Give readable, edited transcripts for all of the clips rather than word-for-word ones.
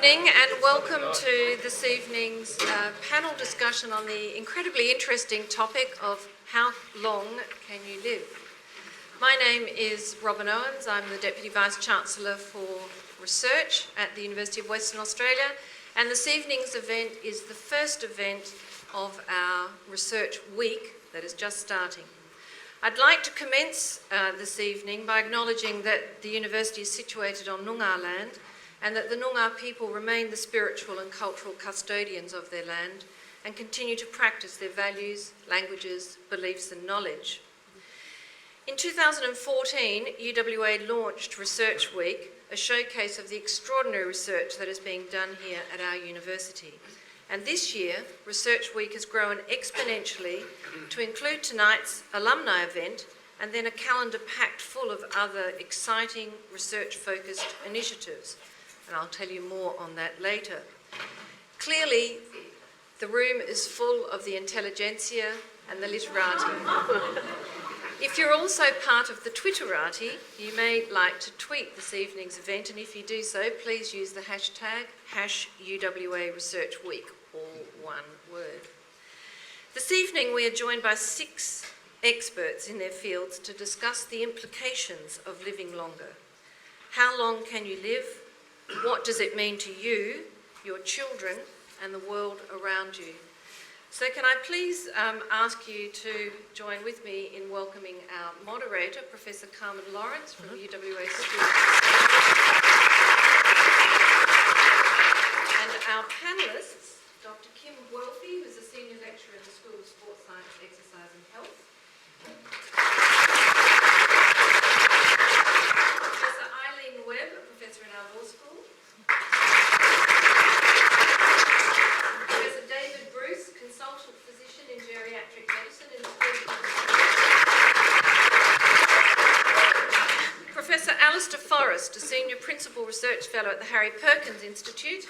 evening and welcome to this evening's panel discussion on the incredibly interesting topic of how long can you live? My name is Robyn Owens. I'm the Deputy Vice-Chancellor for Research at the University of Western Australia, and this evening's event is the first event of our Research Week that is just starting. I'd like to commence this evening by acknowledging that the university is situated on Noongar land and that the Noongar people remain the spiritual and cultural custodians of their land and continue to practice their values, languages, beliefs and knowledge. In 2014, UWA launched Research Week, a showcase of the extraordinary research that is being done here at our university. And this year, Research Week has grown exponentially to include tonight's alumni event and then a calendar packed full of other exciting research-focused initiatives. And I'll tell you more on that later. Clearly, the room is full of the intelligentsia and the literati. If you're also part of the Twitterati, you may like to tweet this evening's event, and if you do so, please use the hashtag #UWA Research Week, all one word. This evening we are joined by 6 experts in their fields to discuss the implications of living longer. How long can you live? What does it mean to you, your children, and the world around you? So can I please ask you to join with me in welcoming our moderator, Professor Carmen Lawrence from UWA School. And our panellists, Dr. Kim Guelfi, who's a senior lecturer in the School of Sports Science, Exercise and Health. Professor Eileen Webb, a professor in our law school. Professor David Bruce, consultant physician in geriatric medicine in the School of Professor Alistair Forrest, a senior principal research fellow at the Harry Perkins Institute.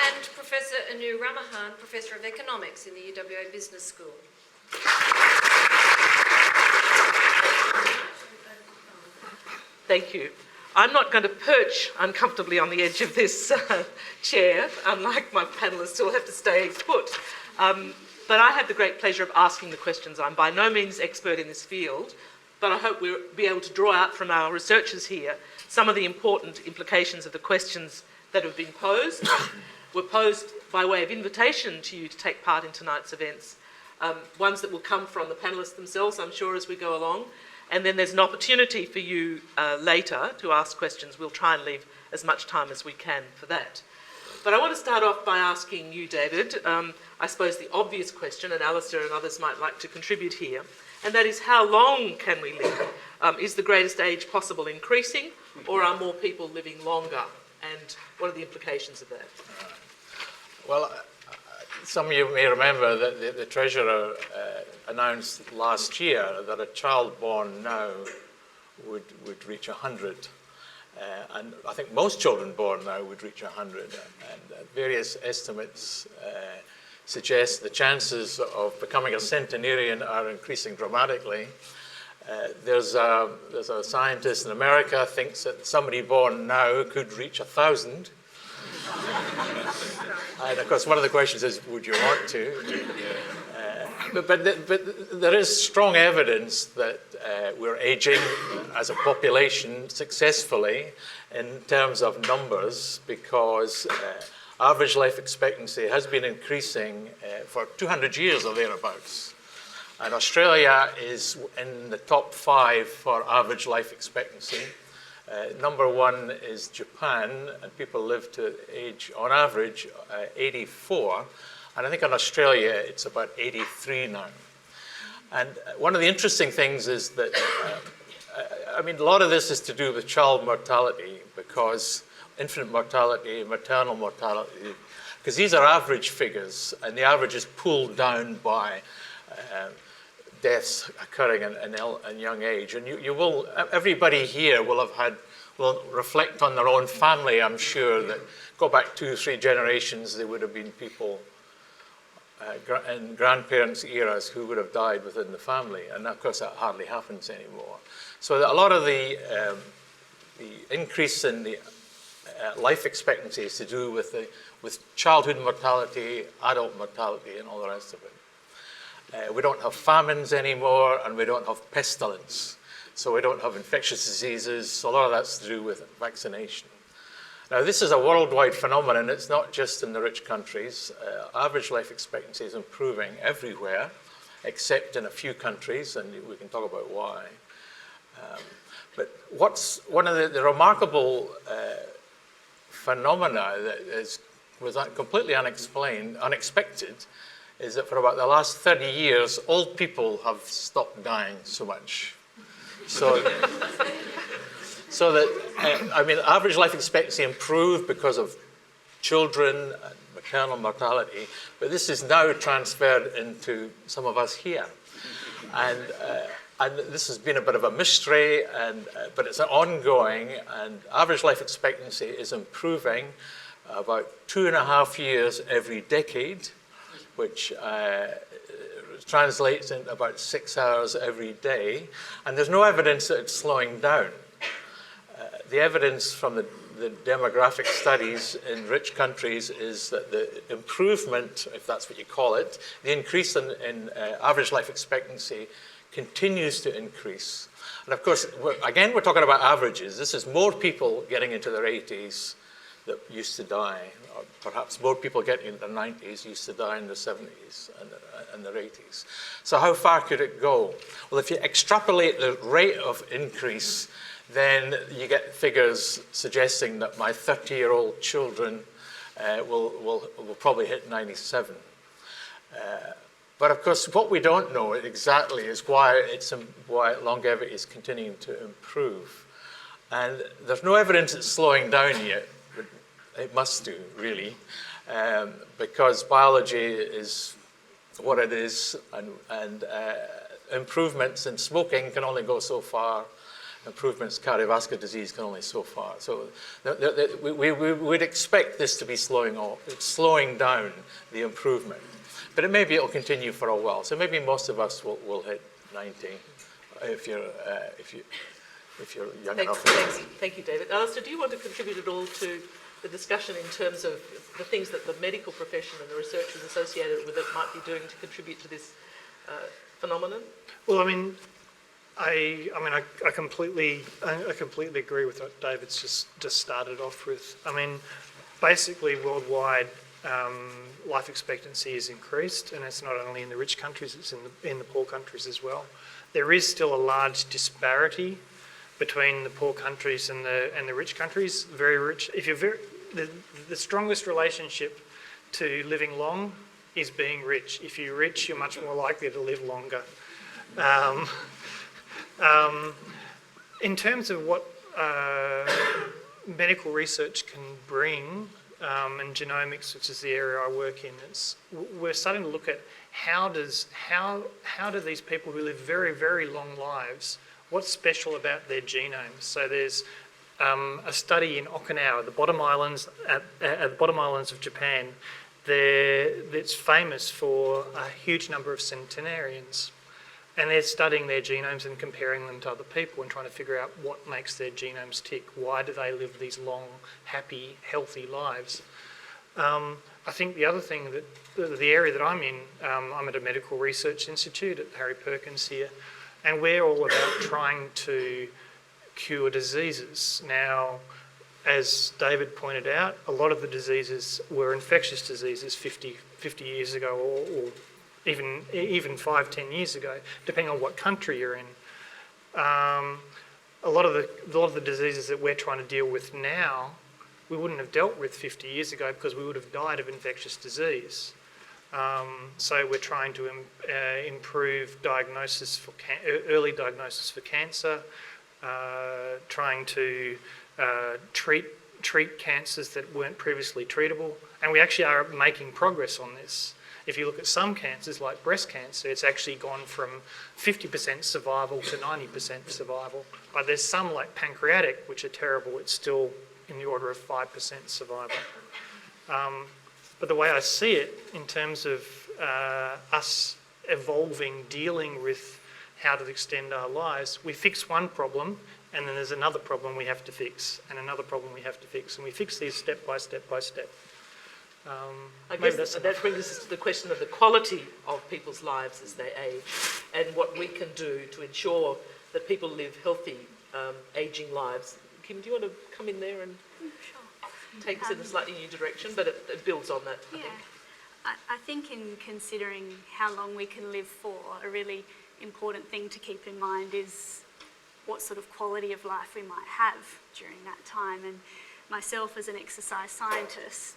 And Professor Anu Ramahan, Professor of Economics in the UWA Business School. Thank you. I'm not going to perch uncomfortably on the edge of this chair, unlike my panellists who will have to stay put. But I have the great pleasure of asking the questions. I'm by no means expert in this field, but I hope we'll be able to draw out from our researchers here some of the important implications of the questions that have been posed. Were posed by way of invitation to you to take part in tonight's events, ones that will come from the panellists themselves, I'm sure, as we go along. And then there's an opportunity for you later to ask questions. We'll try and leave as much time as we can for that. But I want to start off by asking you, David, I suppose the obvious question, and Alistair and others might like to contribute here, and that is, how long can we live? Is the greatest age possible increasing, or are more people living longer? And what are the implications of that? Well, some of you may remember that the Treasurer announced last year that a child born now would reach 100. And I think most children born now would reach 100. And various estimates suggest the chances of becoming a centenarian are increasing dramatically. There's a scientist in America thinks that somebody born now could reach 1,000. And of course, one of the questions is, would you want to? But there is strong evidence that we're aging as a population successfully in terms of numbers, because average life expectancy has been increasing for 200 years or thereabouts. And Australia is in the top 5 for average life expectancy. Number 1 is Japan, and people live to age, on average, 84. And I think in Australia, it's about 83 now. And one of the interesting things is that, I mean, a lot of this is to do with child mortality, because infant mortality, maternal mortality, because these are average figures, and the average is pulled down by deaths occurring in young age. And you will, everybody here will reflect on their own family, I'm sure, that go back 2 or 3 generations, there would have been people in grandparents' eras who would have died within the family. And of course, that hardly happens anymore. So a lot of the increase in the life expectancy is to do with childhood mortality, adult mortality, and all the rest of it. We don't have famines anymore, and we don't have pestilence. So we don't have infectious diseases. A lot of that's to do with vaccination. Now, this is a worldwide phenomenon. It's not just in the rich countries. Average life expectancy is improving everywhere, except in a few countries, and we can talk about why. But what's one of the remarkable phenomena that was completely unexpected, is that for about the last 30 years, old people have stopped dying so much. So that, average life expectancy improved because of children and maternal mortality, but this is now transferred into some of us here. And this has been a bit of a mystery, but it's ongoing, and average life expectancy is improving about 2.5 years every decade, which translates into about 6 hours every day, and there's no evidence that it's slowing down. The evidence from the demographic studies in rich countries is that the improvement, if that's what you call it, the increase in average life expectancy continues to increase. And of course, we're talking about averages. This is more people getting into their 80s that used to die, or perhaps more people getting into their 90s used to die in their 70s and their 80s. So how far could it go? Well, if you extrapolate the rate of increase, then you get figures suggesting that my 30-year-old children will probably hit 97. But of course, what we don't know exactly is why longevity is continuing to improve. And there's no evidence it's slowing down yet. It must do, really, because biology is what it is, and improvements in smoking can only go so far. Improvements in cardiovascular disease can only so far. So we would expect this to be slowing down the improvement. But maybe it'll continue for a while. So maybe most of us will hit 90 if you're young enough. Thank you, David. Alistair, do you want to contribute at all to the discussion in terms of the things that the medical profession and the researchers associated with it might be doing to contribute to this phenomenon? Well, I completely agree with what David's just started off with. Basically worldwide, life expectancy is increased, and it's not only in the rich countries; it's in the poor countries as well. There is still a large disparity between the poor countries and the rich countries. Very rich. If you're the strongest relationship to living long is being rich. If you're rich, you're much more likely to live longer. In terms of what medical research can bring, and genomics, which is the area I work in, we're starting to look at how do these people who live very, very long lives, what's special about their genomes? So there's a study in Okinawa, the bottom islands at the bottom islands of Japan. That's famous for a huge number of centenarians. And they're studying their genomes and comparing them to other people and trying to figure out what makes their genomes tick. Why do they live these long, happy, healthy lives? I think the other thing the area that I'm in, I'm at a medical research institute at Harry Perkins here, and we're all about trying to cure diseases. Now, as David pointed out, a lot of the diseases were infectious diseases 50 years ago or even 5-10 years ago, depending on what country you're in. A lot of the diseases that we're trying to deal with now, we wouldn't have dealt with 50 years ago because we would have died of infectious disease. So we're trying to improve diagnosis early diagnosis for cancer, trying to treat cancers that weren't previously treatable, and we actually are making progress on this. If you look at some cancers, like breast cancer, it's actually gone from 50% survival to 90% survival. But there's some, like pancreatic, which are terrible. It's still in the order of 5% survival. But the way I see it, in terms of us evolving, dealing with how to extend our lives, we fix one problem and then there's another problem we have to fix, and another problem we have to fix, and we fix these step by step by step. I Maybe guess that's that brings us to the question of the quality of people's lives as they age and what we can do to ensure that people live healthy, ageing lives. Kim, do you want to come in there and take us in a slightly new direction? But it builds on that, I Yeah, think. I think in considering how long we can live for, a really important thing to keep in mind is what sort of quality of life we might have during that time. And myself as an exercise scientist,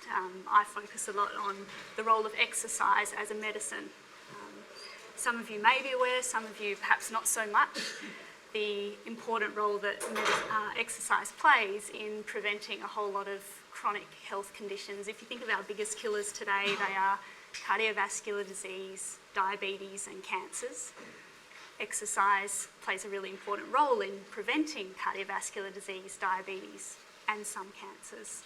I focus a lot on the role of exercise as a medicine. Some of you may be aware, some of you perhaps not so much, the important role that exercise plays in preventing a whole lot of chronic health conditions. If you think of our biggest killers today, they are cardiovascular disease, diabetes and cancers. Exercise plays a really important role in preventing cardiovascular disease, diabetes and some cancers.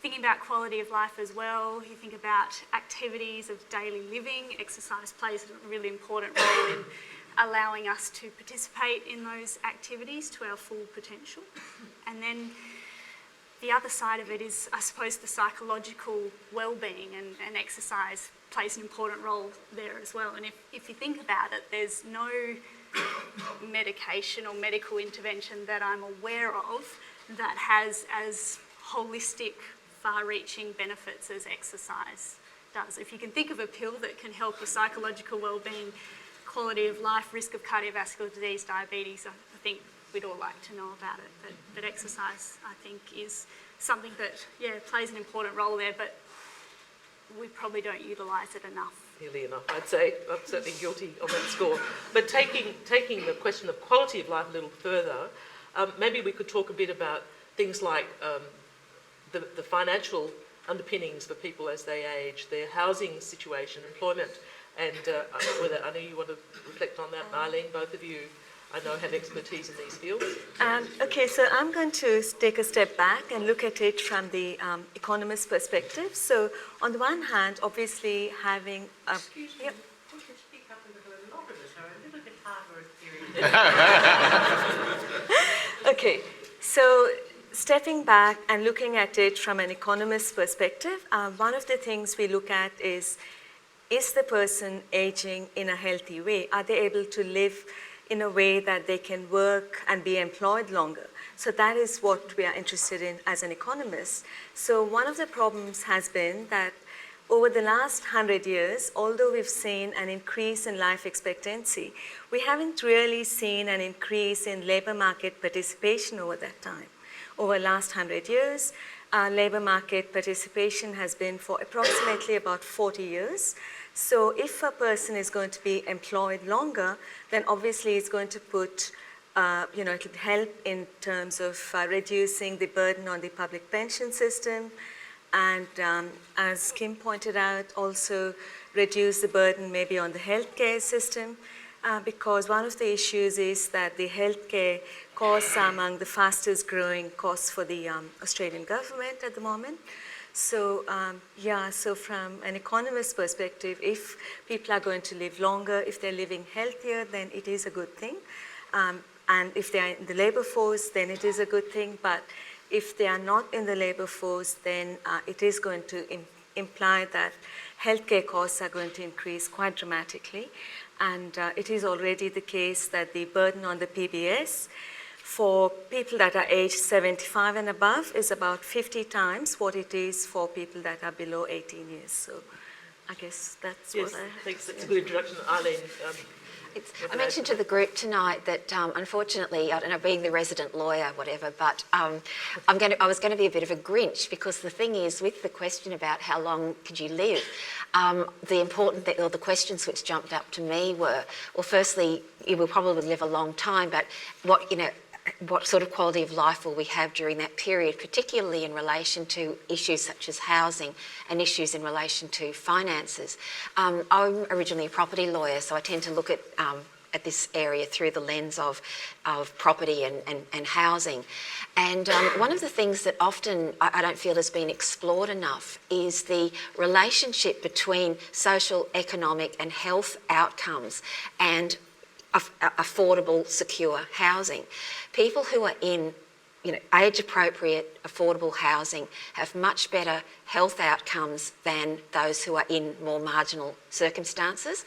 Thinking about quality of life as well, you think about activities of daily living. Exercise plays a really important role in allowing us to participate in those activities to our full potential. And then the other side of it is, I suppose, the psychological well-being, and exercise plays an important role there as well. And if you think about it, there's no medication or medical intervention that I'm aware of that has as holistic, far-reaching benefits as exercise does. If you can think of a pill that can help your psychological well-being, quality of life, risk of cardiovascular disease, diabetes, I think we'd all like to know about it. But exercise, I think, is something that, plays an important role there, but we probably don't utilise it enough. Nearly enough, I'd say. I'm certainly guilty on that score. But taking the question of quality of life a little further, maybe we could talk a bit about things like the financial underpinnings for people as they age, their housing situation, employment, and whether, I know you want to reflect on that, Eileen, both of you, I know, have expertise in these fields. Okay, so I'm going to take a step back and look at it from the economist perspective. So on the one hand, obviously having a... Excuse me, Yep. would you speak up a little louder, so a little bit harder of hearing? Okay, so stepping back and looking at it from an economist perspective, one of the things we look at is the person aging in a healthy way? Are they able to live in a way that they can work and be employed longer? So that is what we are interested in as an economist. So one of the problems has been that over the last 100 years, although we've seen an increase in life expectancy, we haven't really seen an increase in labour market participation over that time. Over the last 100 years, labour market participation has been for approximately about 40 years. So if a person is going to be employed longer, then obviously it's going to put, it will help in terms of reducing the burden on the public pension system, and as Kim pointed out, also reduce the burden maybe on the healthcare system, because one of the issues is that the healthcare costs are among the fastest growing costs for the Australian government at the moment. So so from an economist's perspective, if people are going to live longer, if they're living healthier, then it is a good thing. And if they are in the labour force, then it is a good thing. But if they are not in the labour force, then it is going to imply that healthcare costs are going to increase quite dramatically. And it is already the case that the burden on the PBS for people that are aged 75 and above is about 50 times what it is for people that are below 18 years. So I guess that's Yes, what I have. thanks. That's a good introduction. Eileen, I mentioned to the group tonight that unfortunately, I don't know, being the resident lawyer, whatever, but I was going to be a bit of a Grinch, because the thing is, with the question about how long could you live, the questions which jumped up to me were, well, firstly, you will probably live a long time, but what sort of quality of life will we have during that period, particularly in relation to issues such as housing and issues in relation to finances. I'm originally a property lawyer, so I tend to look at this area through the lens of property and housing. And one of the things that often I don't feel has been explored enough is the relationship between social, economic and health outcomes and affordable, secure housing. People who are in age-appropriate, affordable housing have much better health outcomes than those who are in more marginal circumstances.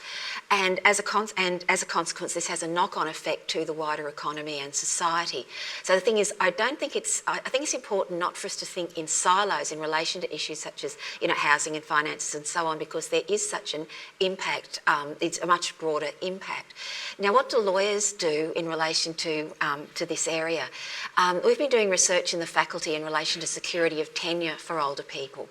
And as a consequence, this has a knock-on effect to the wider economy and society. So the thing is, I think it's important not for us to think in silos in relation to issues such as housing and finances and so on, because there is such an impact. It's a much broader impact. Now, what do lawyers do in relation to this area? We've been doing research in the faculty in relation to security of tenure for older people.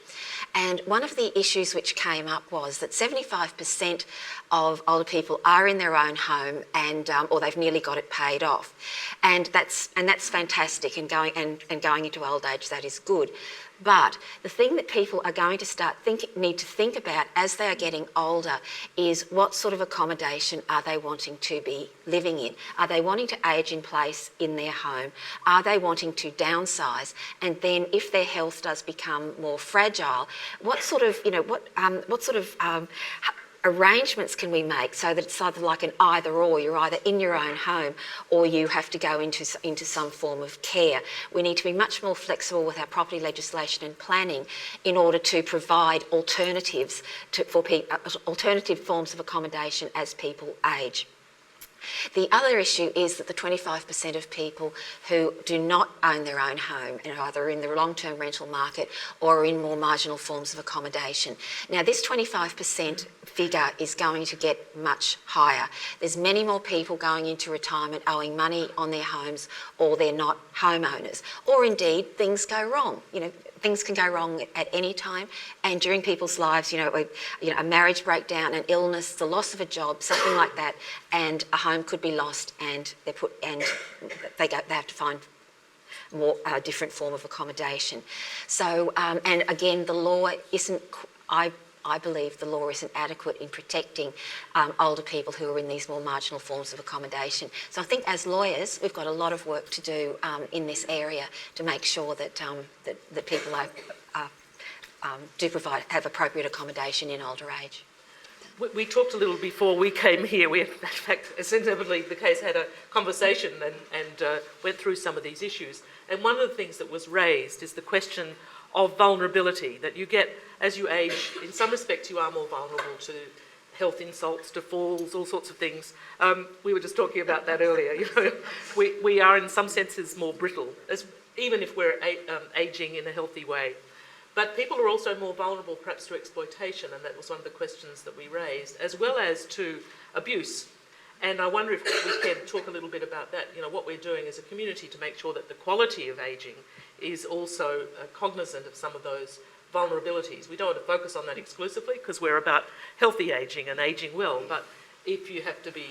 And one of the issues which came up was that 75% of older people are in their own home, and or they've nearly got it paid off, and that's fantastic. And going into old age, that is good. But the thing that people are going to need to think about as they are getting older is what sort of accommodation are they wanting to be living in? Are they wanting to age in place in their home? Are they wanting to downsize? And then if their health does become more fragile, what sort of arrangements can we make so that it's either like an either or? You're either in your own home or you have to go into some form of care. We need to be much more flexible with our property legislation and planning in order to provide alternatives alternative forms of accommodation as people age. The other issue is that the 25% of people who do not own their own home and are either in the long-term rental market or are in more marginal forms of accommodation. Now, this 25% figure is going to get much higher. There's many more people going into retirement owing money on their homes, or they're not homeowners, or indeed things go wrong. Things can go wrong at any time, and during people's lives, a marriage breakdown, an illness, the loss of a job, something like that, and a home could be lost, and they have to find more different form of accommodation. So, and again, the law isn't. I believe the law isn't adequate in protecting older people who are in these more marginal forms of accommodation. So I think as lawyers, we've got a lot of work to do in this area to make sure that that people have appropriate accommodation in older age. We talked a little before we came here. We, in fact, as inevitably the case, had a conversation and went through some of these issues. And one of the things that was raised is the question of vulnerability, that you get as you age. In some respects, you are more vulnerable to health insults, to falls, all sorts of things. We were just talking about that earlier. We are in some senses more brittle, even if we're aging in a healthy way. But people are also more vulnerable perhaps to exploitation, and that was one of the questions that we raised, as well as to abuse. And I wonder if we can talk a little bit about that, what we're doing as a community to make sure that the quality of ageing is also cognizant of some of those vulnerabilities. We don't want to focus on that exclusively because we're about healthy ageing and ageing well, but if you have to be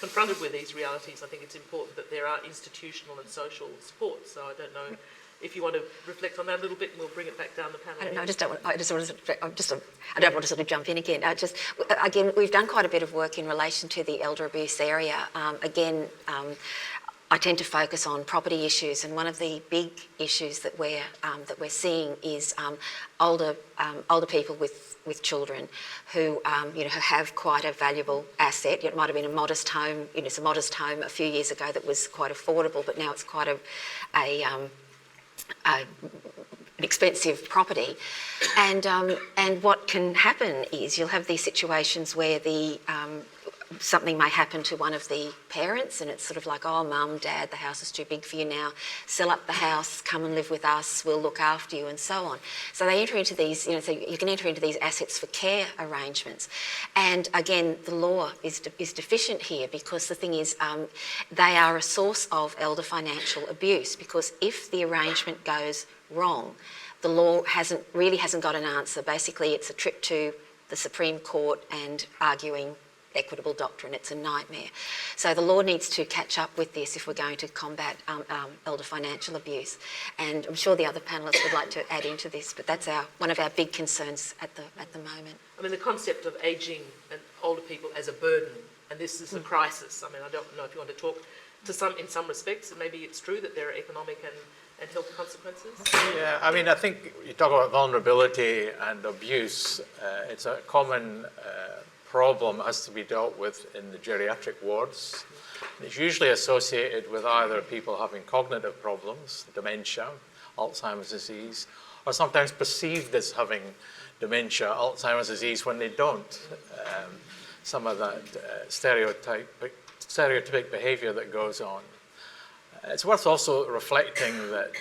confronted with these realities, I think it's important that there are institutional and social supports. So I don't know if you want to reflect on that a little bit, and we'll bring it back down the panel. I don't know. I don't want to sort of jump in again. Again, we've done quite a bit of work in relation to the elder abuse area. I tend to focus on property issues, and one of the big issues that we're seeing is older people with children who who have quite a valuable asset. It might have been a modest home. It's a modest home a few years ago that was quite affordable, but now it's quite an expensive property. And what can happen is you'll have these situations where something may happen to one of the parents, and it's sort of like, oh, mum, dad, the house is too big for you now, sell up the house, come and live with us, we'll look after you, and so on. So they enter into these, so you can enter into these assets for care arrangements. And again, the law is deficient here, because the thing is, they are a source of elder financial abuse, because if the arrangement goes wrong, the law hasn't got an answer. Basically, it's a trip to the Supreme Court and arguing equitable doctrine. It's a nightmare. So the law needs to catch up with this if we're going to combat elder financial abuse. And I'm sure the other panellists would like to add into this, but that's one of our big concerns at the moment. I mean, the concept of ageing and older people as a burden, and this is a crisis. I mean, I don't know if you want to talk to in some respects, and maybe it's true that there are economic and health consequences. Yeah, I mean, I think you talk about vulnerability and abuse. It's a common problem has to be dealt with in the geriatric wards. It's usually associated with either people having cognitive problems, dementia, Alzheimer's disease, or sometimes perceived as having dementia, Alzheimer's disease when they don't. Some of that stereotypic behavior that goes on. It's worth also reflecting that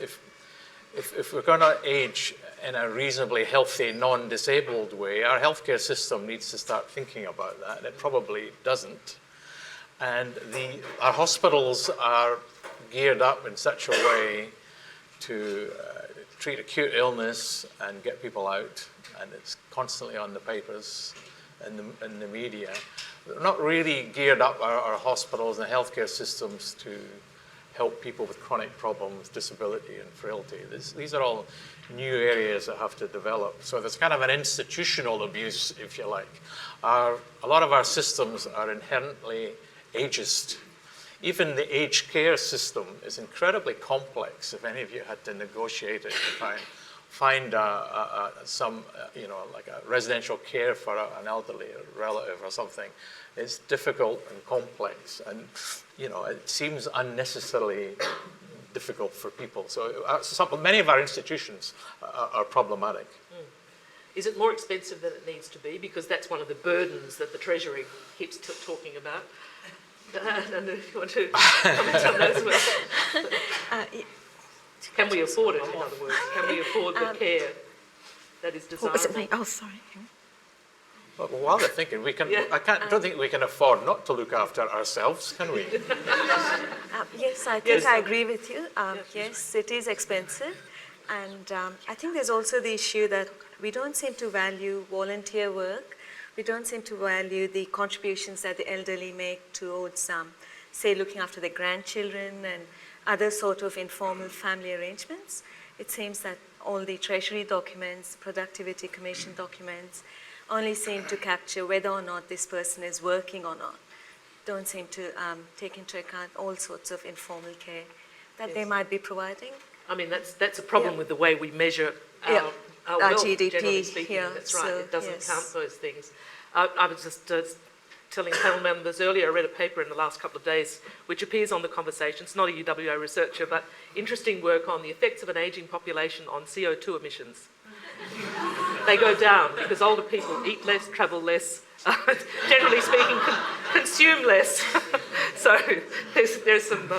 if we're going to age in a reasonably healthy, non-disabled way, our healthcare system needs to start thinking about that. It probably doesn't. And our hospitals are geared up in such a way to treat acute illness and get people out, and it's constantly on the papers and the media. We're not really geared up our hospitals and healthcare systems to help people with chronic problems, disability and frailty. These are all new areas that have to develop. So there's kind of an institutional abuse, if you like. A lot of our systems are inherently ageist. Even the aged care system is incredibly complex. If any of you had to negotiate it to try and find like a residential care for an elderly relative or something, it's difficult and complex, and it seems unnecessarily difficult for people. So many of our institutions are problematic. Is it more expensive than it needs to be? Because that's one of the burdens that the Treasury keeps talking about. And if you want to comment on that as well. Can we afford it, in other words? Can we afford the care that is desirable? Oh, sorry. Well, while they're thinking, don't think we can afford not to look after ourselves, can we? Yes, I think I agree with you. Yes, it is expensive. And I think there's also the issue that we don't seem to value volunteer work. We don't seem to value the contributions that the elderly make towards, say, looking after their grandchildren and other sort of informal family arrangements. It seems that all the Treasury documents, Productivity Commission documents, only seem to capture whether or not this person is working or not. Don't seem to take into account all sorts of informal care that they might be providing. I mean, that's a problem with the way we measure our wealth, GDP, generally speaking. That's right, it doesn't count those things. I was just telling panel members earlier, I read a paper in the last couple of days which appears on The Conversation. It's not a UWA researcher, but interesting work on the effects of an ageing population on CO2 emissions. They go down because older people eat less, travel less, generally speaking, consume less. So there's some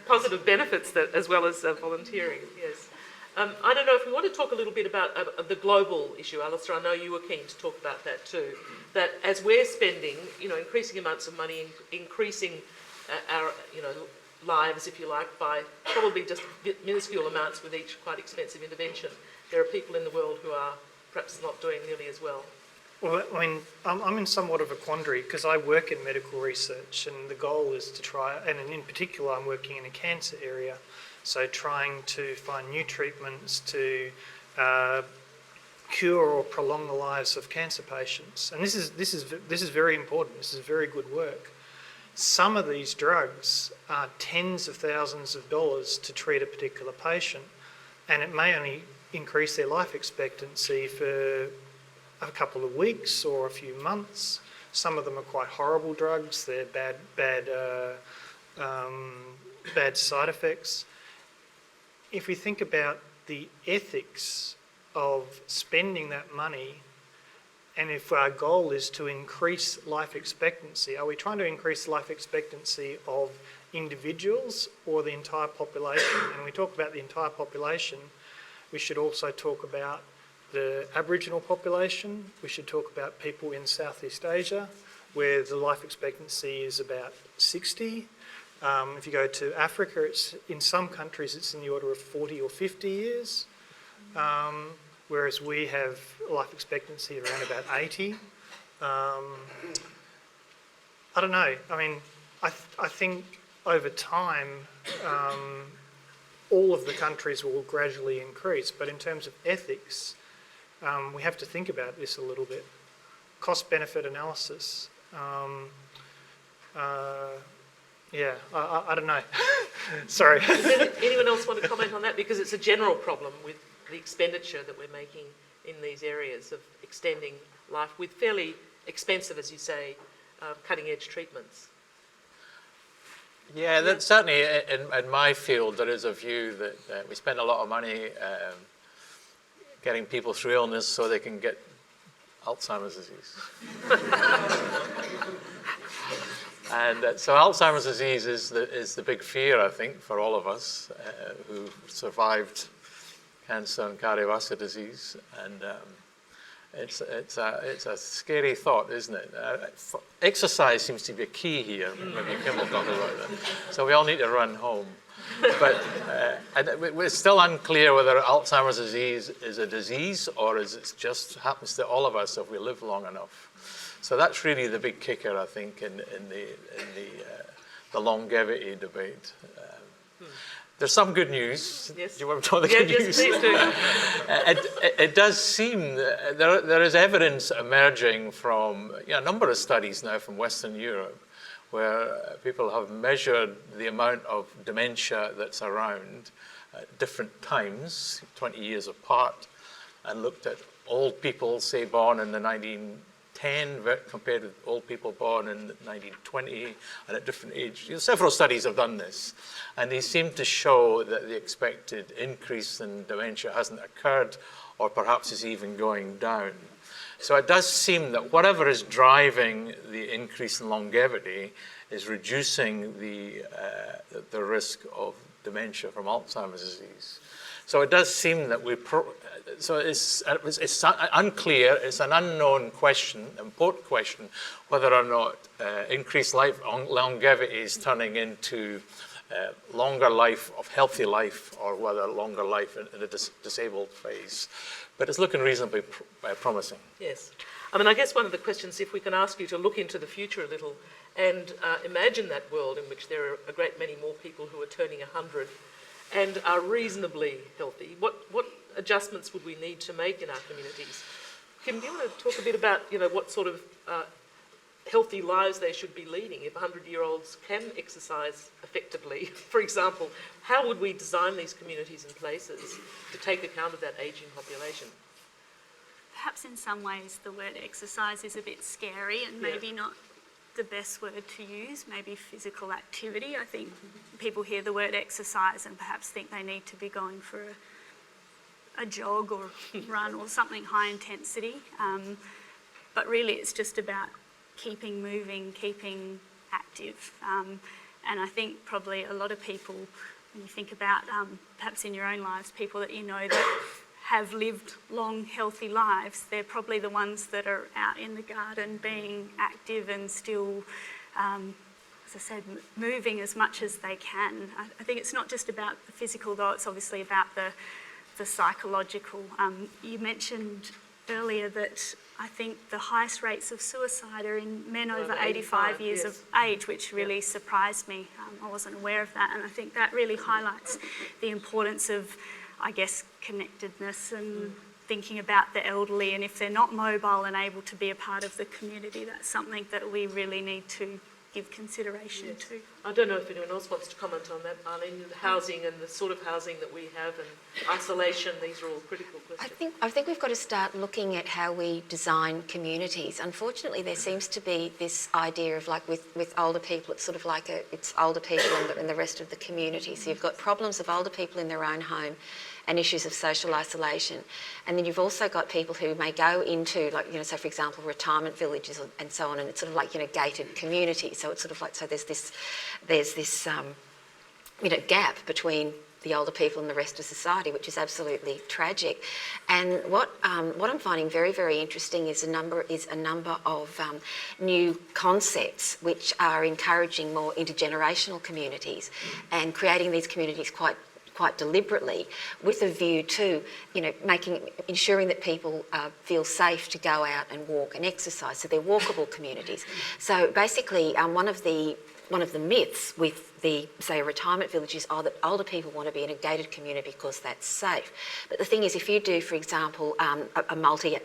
positive benefits that, as well as volunteering, yes. I don't know if we want to talk a little bit about the global issue, Alistair. I know you were keen to talk about that too. That as we're spending, increasing amounts of money, increasing our, lives, if you like, by probably just minuscule amounts with each quite expensive intervention, there are people in the world who are perhaps not doing nearly as well. Well, I mean, I'm in somewhat of a quandary because I work in medical research, and the goal is to try, and in particular I'm working in a cancer area, so trying to find new treatments to cure or prolong the lives of cancer patients. And this is very important. This is very good work. Some of these drugs are tens of thousands of dollars to treat a particular patient, and it may only increase their life expectancy for a couple of weeks or a few months. Some of them are quite horrible drugs. They're bad side effects. If we think about the ethics of spending that money, and if our goal is to increase life expectancy, are we trying to increase life expectancy of individuals or the entire population? And when we talk about the entire population, we should also talk about the Aboriginal population. We should talk about people in Southeast Asia, where the life expectancy is about 60. If you go to Africa, in some countries it's in the order of 40 or 50 years, whereas we have life expectancy around about 80. I don't know. I mean, I think over time, all of the countries will gradually increase, but in terms of ethics, we have to think about this a little bit. Cost-benefit analysis. I don't know. Sorry. Does anyone else want to comment on that? Because it's a general problem with the expenditure that we're making in these areas of extending life with fairly expensive, as you say, cutting-edge treatments. Yeah, that certainly in my field there is a view that we spend a lot of money getting people through illness so they can get Alzheimer's disease. And so Alzheimer's disease is the big fear, I think, for all of us who survived cancer and cardiovascular disease. And it's a scary thought, isn't it? Exercise seems to be a key here. Maybe Kim will talk about that. So we all need to run home. But and it's still unclear whether Alzheimer's disease is a disease or is it just happens to all of us if we live long enough. So that's really the big kicker, I think, in the longevity debate. There's some good news. Yes. Do you want to talk the good news? Yes, please do. It does seem there is evidence emerging from a number of studies now from Western Europe where people have measured the amount of dementia that's around at different times, 20 years apart, and looked at old people, say, born in the 1910 compared with old people born in 1920 and at different ages. Several studies have done this, and they seem to show that the expected increase in dementia hasn't occurred or perhaps is even going down. So it does seem that whatever is driving the increase in longevity is reducing the risk of dementia from Alzheimer's disease. So it does seem that it's unclear, it's an unknown question, important question, whether or not increased longevity is turning into longer life of healthy life or whether longer life in a disabled phase. But it's looking reasonably promising. Yes. I mean, I guess one of the questions, if we can ask you to look into the future a little and imagine that world in which there are a great many more people who are turning 100 and are reasonably healthy, what adjustments would we need to make in our communities? Kim, do you want to talk a bit about, what sort of healthy lives they should be leading if 100-year-olds can exercise effectively? For example, how would we design these communities and places to take account of that ageing population? Perhaps in some ways the word exercise is a bit scary and maybe not the best word to use, maybe physical activity. I think people hear the word exercise and perhaps think they need to be going for a jog or run or something high intensity. But really it's just about keeping moving, keeping active. And I think probably a lot of people, when you think about perhaps in your own lives, people that you know that have lived long, healthy lives, they're probably the ones that are out in the garden being active and still, as I said, moving as much as they can. I think it's not just about the physical, though, it's obviously about the psychological. You mentioned earlier that I think the highest rates of suicide are in men over 85 years of age, which really surprised me. I wasn't aware of that, and I think that really highlights the importance of, I guess, connectedness and thinking about the elderly, and if they're not mobile and able to be a part of the community, that's something that we really need to give consideration to. I don't know if anyone else wants to comment on that, Arlene. The housing and the sort of housing that we have and isolation, these are all critical questions. I think we've got to start looking at how we design communities. Unfortunately, there seems to be this idea of like with older people, it's sort of like it's older people and the rest of the community. So you've got problems of older people in their own home and issues of social isolation. And then you've also got people who may go into, like, say, for example, retirement villages and so on, and it's sort of like, gated communities. So it's sort of like, so there's this gap between the older people and the rest of society, which is absolutely tragic. And what I'm finding very, very interesting is a number of new concepts which are encouraging more intergenerational communities and creating these communities quite deliberately with a view to, ensuring that people feel safe to go out and walk and exercise. So they're walkable communities. So basically, one of the myths with the, say, retirement villages are that older people want to be in a gated community because that's safe. But the thing is, if you do, for example, a multi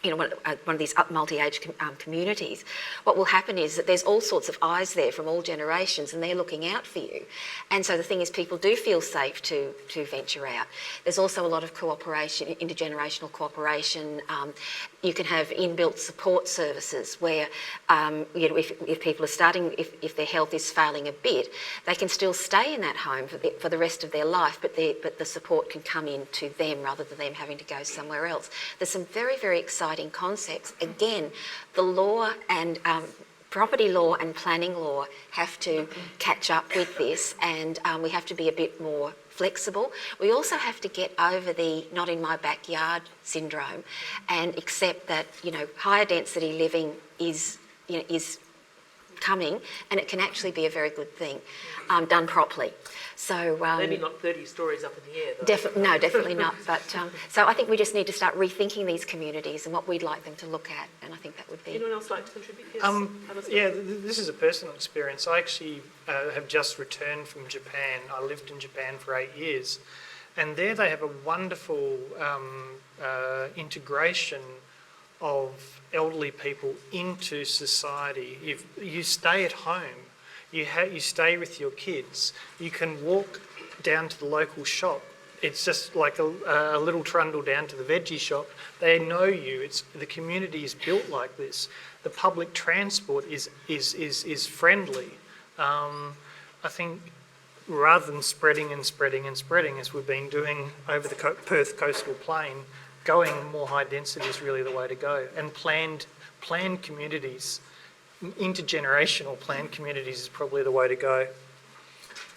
one of these multi-age communities, what will happen is that there's all sorts of eyes there from all generations and they're looking out for you. And so the thing is, people do feel safe to venture out. There's also a lot of cooperation, intergenerational cooperation. you can have inbuilt support services where, if people are starting, if their health is failing a bit, they can still stay in that home for the rest of their life, but the support can come in to them rather than them having to go somewhere else. There's some very, very exciting concepts. Again, the law and property law and planning law have to catch up with this, and we have to be a bit more flexible. We also have to get over the not in my backyard syndrome and accept that, higher density living is coming, and it can actually be a very good thing, done properly. So Maybe not 30 stories up in the air, though. no, definitely not. But so I think we just need to start rethinking these communities and what we'd like them to look at, and I think that would be. Anyone else like to contribute? Yes, Alistair? Yeah, this is a personal experience. I actually have just returned from Japan. I lived in Japan for 8 years, and there they have a wonderful integration of elderly people into society. If you stay at home, you stay with your kids, you can walk down to the local shop. It's just like a little trundle down to the veggie shop. They know you. The community is built like this. The public transport is friendly. I think rather than spreading as we've been doing over the Perth coastal plain, going more high density is really the way to go. And planned communities, intergenerational planned communities is probably the way to go.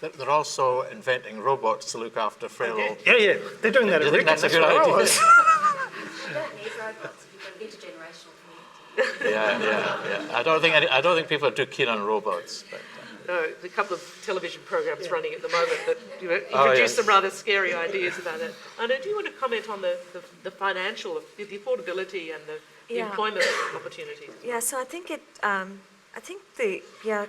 They're also inventing robots to look after frail old. Yeah, they're doing that Do at you think Ricketts. that's a good where I idea? was. You don't need robots if you've got an intergenerational community. Yeah. I don't think people are too keen on robots. But, No, there's a couple of television programs running at the moment that Oh, introduce yes. some rather scary ideas about it. Anna, do you want to comment on the financial, the affordability and the Yeah. employment opportunities? Yeah, so I think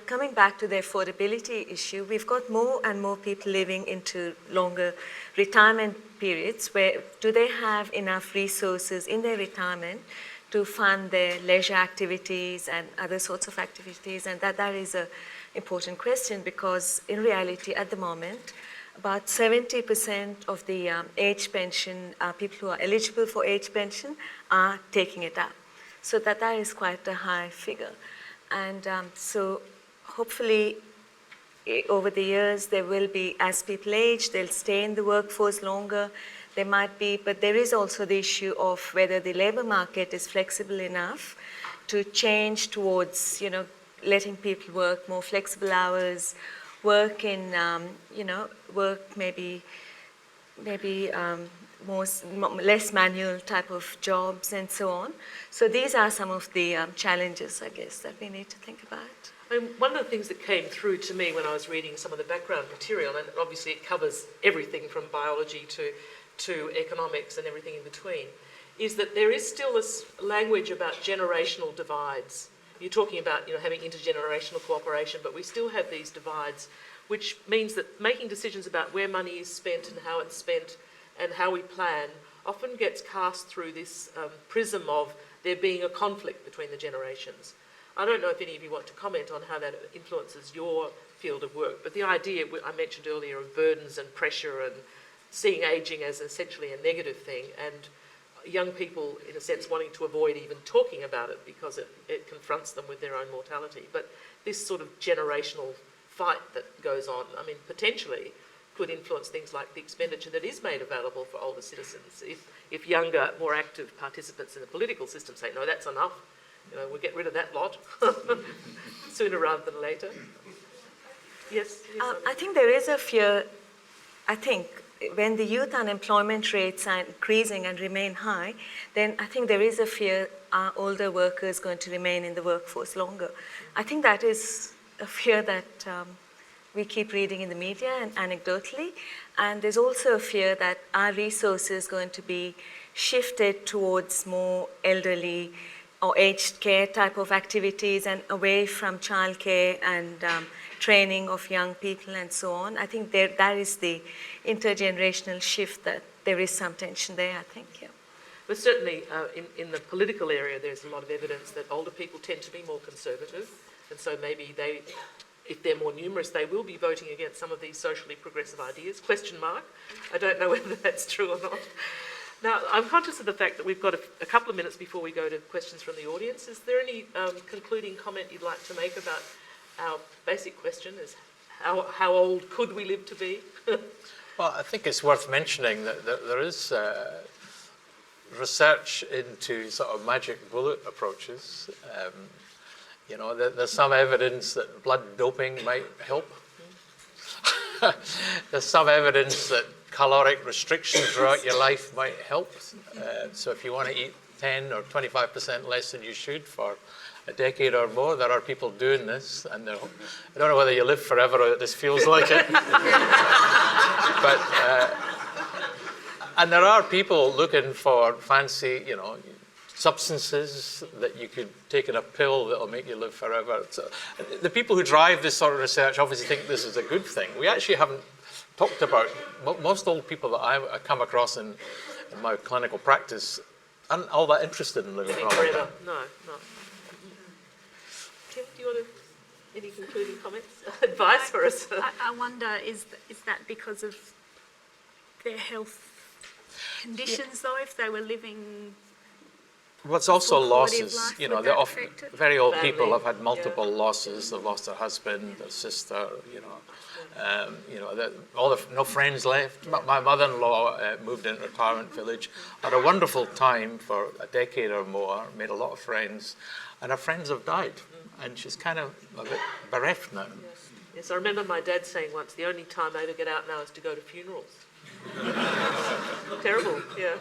coming back to the affordability issue, we've got more and more people living into longer retirement periods where do they have enough resources in their retirement to fund their leisure activities and other sorts of activities, and that is a important question because in reality at the moment about 70% of the age pension, people who are eligible for age pension are taking it up. So that is quite a high figure. And so hopefully over the years there will be, as people age, they'll stay in the workforce longer. There might be, but there is also the issue of whether the labor market is flexible enough to change towards, letting people work more flexible hours, work in, work maybe less manual type of jobs and so on. So these are some of the challenges, I guess, that we need to think about. One of the things that came through to me when I was reading some of the background material, and obviously it covers everything from biology to economics and everything in between, is that there is still this language about generational divides. You're talking about having intergenerational cooperation, but we still have these divides, which means that making decisions about where money is spent and how it's spent and how we plan often gets cast through this prism of there being a conflict between the generations. I don't know if any of you want to comment on how that influences your field of work, but the idea I mentioned earlier of burdens and pressure and seeing ageing as essentially a negative thing, and young people, in a sense, wanting to avoid even talking about it because it confronts them with their own mortality. But this sort of generational fight that goes on, potentially could influence things like the expenditure that is made available for older citizens. If younger, more active participants in the political system say, no, that's enough, we'll get rid of that lot sooner rather than later. Yes? I think there is a fear, when the youth unemployment rates are increasing and remain high, then I think there is a fear are older workers going to remain in the workforce longer. I think that is a fear that we keep reading in the media and anecdotally, and there's also a fear that our resources are going to be shifted towards more elderly or aged care type of activities and away from childcare and training of young people and so on. I think that is the intergenerational shift, that there is some tension there, I think, yeah. But certainly in the political area, there's a lot of evidence that older people tend to be more conservative, and so maybe if they're more numerous, they will be voting against some of these socially progressive ideas. Question mark. I don't know whether that's true or not. Now, I'm conscious of the fact that we've got a couple of minutes before we go to questions from the audience. Is there any concluding comment you'd like to make about our basic question, is how old could we live to be? Well, I think it's worth mentioning that there is research into sort of magic bullet approaches. You know, there's some evidence that blood doping might help. There's some evidence that caloric restriction throughout your life might help. So if you want to eat 10 or 25% less than you should for a decade or more, there are people doing this, and I don't know whether you live forever or this feels like it. But and there are people looking for fancy, you know, substances that you could take in a pill that'll make you live forever. So the people who drive this sort of research obviously think this is a good thing. We actually haven't talked about, most old people that I come across in my clinical practice aren't all that interested in living forever. No. Kim, do you want any concluding comments, advice for us? I wonder, is that because of their health conditions, though, if they were living... Well, it's also Full quality of losses. life, You know, would they're that often affect it? very old Family, people have had multiple yeah. losses. They've lost their husband, their sister. You know, no friends left. My mother-in-law moved into a retirement village, had a wonderful time for a decade or more, made a lot of friends, and her friends have died, and she's kind of a bit bereft now. Yes, I remember my dad saying once, the only time I ever get out now is to go to funerals. Terrible, yeah.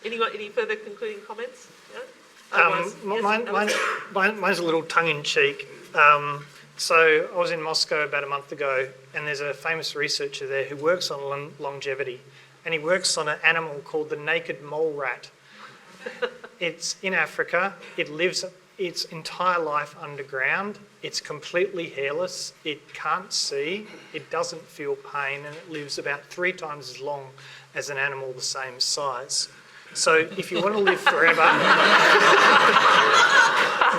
Any further concluding comments? Yeah? Otherwise, yes, Mine's a little tongue-in-cheek. So I was in Moscow about a month ago, and there's a famous researcher there who works on longevity, and he works on an animal called the naked mole rat. It's in Africa. It lives its entire life underground. It's completely hairless. It can't see. It doesn't feel pain, and it lives about 3 times as long as an animal the same size. So if you want to live forever,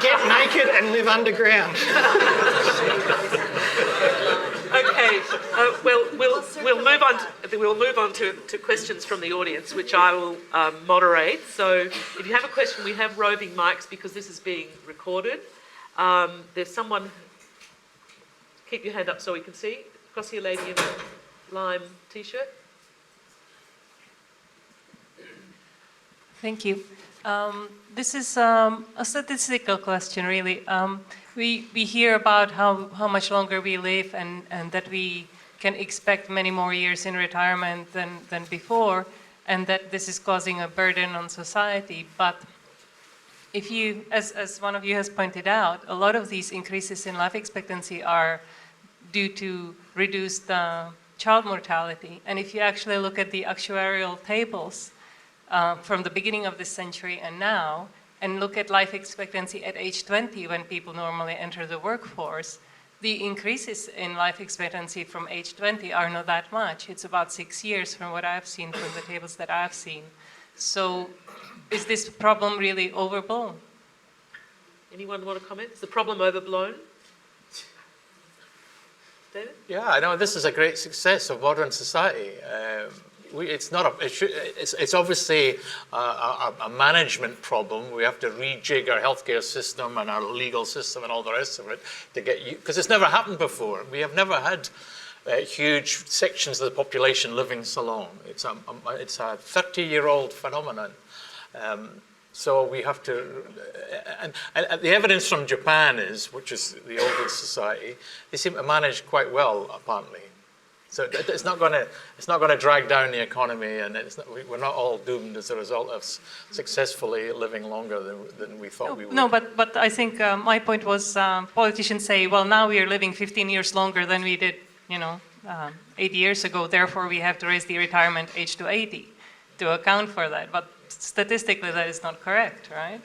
get naked and live underground. Okay. We'll move on to questions from the audience, which I will moderate. So if you have a question, we have roving mics because this is being recorded. There's someone. Keep your hand up so we can see. Across here, lady in a lime t-shirt. Thank you. This is a statistical question, really. We hear about how much longer we live and that we can expect many more years in retirement than before, and that this is causing a burden on society. But if you, as one of you has pointed out, a lot of these increases in life expectancy are due to reduced child mortality. And if you actually look at the actuarial tables, from the beginning of this century and now, and look at life expectancy at age 20 when people normally enter the workforce, the increases in life expectancy from age 20 are not that much. It's about 6 years from what I've seen from the tables that I've seen. So is this problem really overblown? Anyone want to comment? Is the problem overblown? David? Yeah, I know this is a great success of modern society. It's obviously a management problem. We have to rejig our healthcare system and our legal system and all the rest of it to get you, because it's never happened before. We have never had huge sections of the population living so long. It's a 30-year-old phenomenon. So we have to, and the evidence from Japan which is the oldest society, they seem to manage quite well, apparently. So it's not going to drag down the economy, and we're not all doomed as a result of successfully living longer than we thought we would. No, but I think my point was politicians say, well, now we are living 15 years longer than we did, 8 years ago. Therefore, we have to raise the retirement age to 80 to account for that. But statistically, that is not correct, right?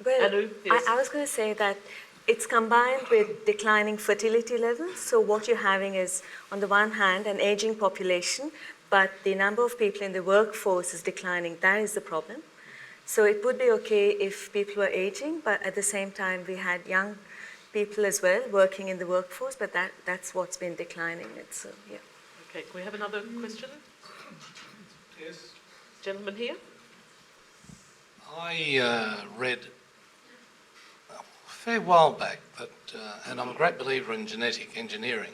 Well, Anu, yes. I was going to say that it's combined with declining fertility levels. So what you're having is, on the one hand, an aging population, but the number of people in the workforce is declining. That is the problem. So it would be okay if people were aging, but at the same time, we had young people as well working in the workforce, but that's what's been declining. Yeah. Okay, can we have another question? Yes. Gentleman here. I read a fair while back that, and I'm a great believer in genetic engineering,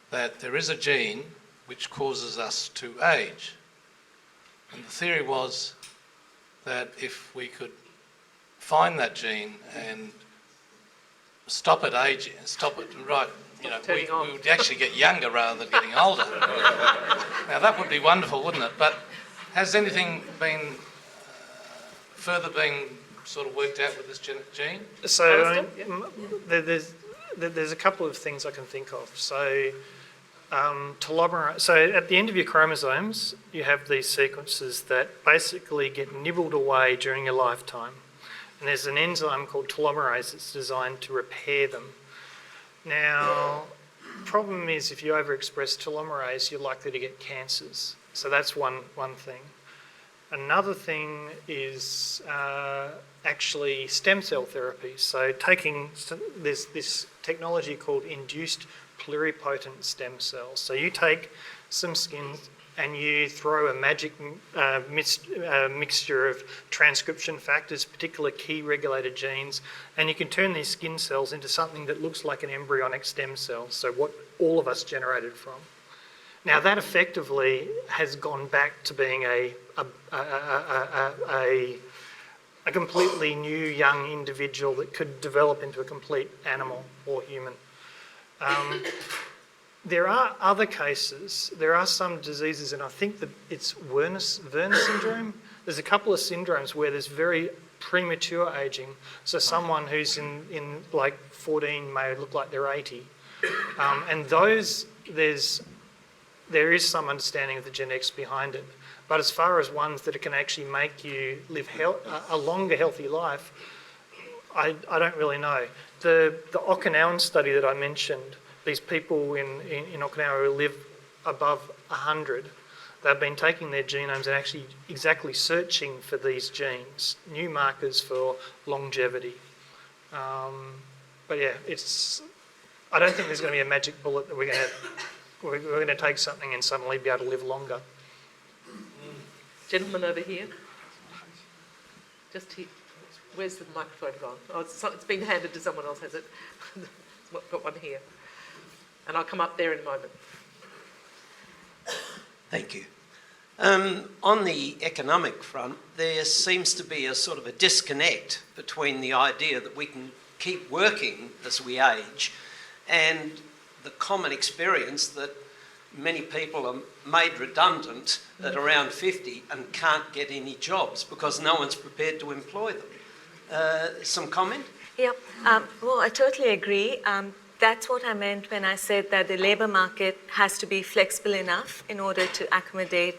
that there is a gene which causes us to age. And the theory was that if we could find that gene and stop it aging, stop it right, we would actually get younger rather than getting older. Now that would be wonderful, wouldn't it? But has anything been further being sort of worked out with this gene? So Alistair, there's a couple of things I can think of. So telomerase. So at the end of your chromosomes, you have these sequences that basically get nibbled away during your lifetime, and there's an enzyme called telomerase that's designed to repair them. Now, problem is if you overexpress telomerase, you're likely to get cancers. So that's one thing. Another thing is actually stem cell therapy. So taking this technology called induced pluripotent stem cells. So you take some skin and you throw a magic mixture of transcription factors, particular key regulated genes, and you can turn these skin cells into something that looks like an embryonic stem cell, so what all of us generated from. Now that effectively has gone back to being a completely new young individual that could develop into a complete animal or human. There are other cases. There are some diseases, and I think that it's Werner syndrome. There's a couple of syndromes where there's very premature aging. So someone who's in like 14 may look like they're 80. And those, there is some understanding of the genetics behind it. But as far as ones that can actually make you live a longer, healthy life, I don't really know. The Okinawan study that I mentioned, these people in Okinawa who live above 100, they've been taking their genomes and actually exactly searching for these genes, new markers for longevity. But yeah, I don't think there's going to be a magic bullet that we're going to take something and suddenly be able to live longer. Gentleman over here. Just here. Where's the microphone gone? Oh, it's been handed to someone else, has it? Got one here. And I'll come up there in a moment. Thank you. On the economic front, there seems to be a sort of a disconnect between the idea that we can keep working as we age and the common experience that many people are made redundant at around 50 and can't get any jobs because no one's prepared to employ them. Some comment? Yeah, well, I totally agree. That's what I meant when I said that the labour market has to be flexible enough in order to accommodate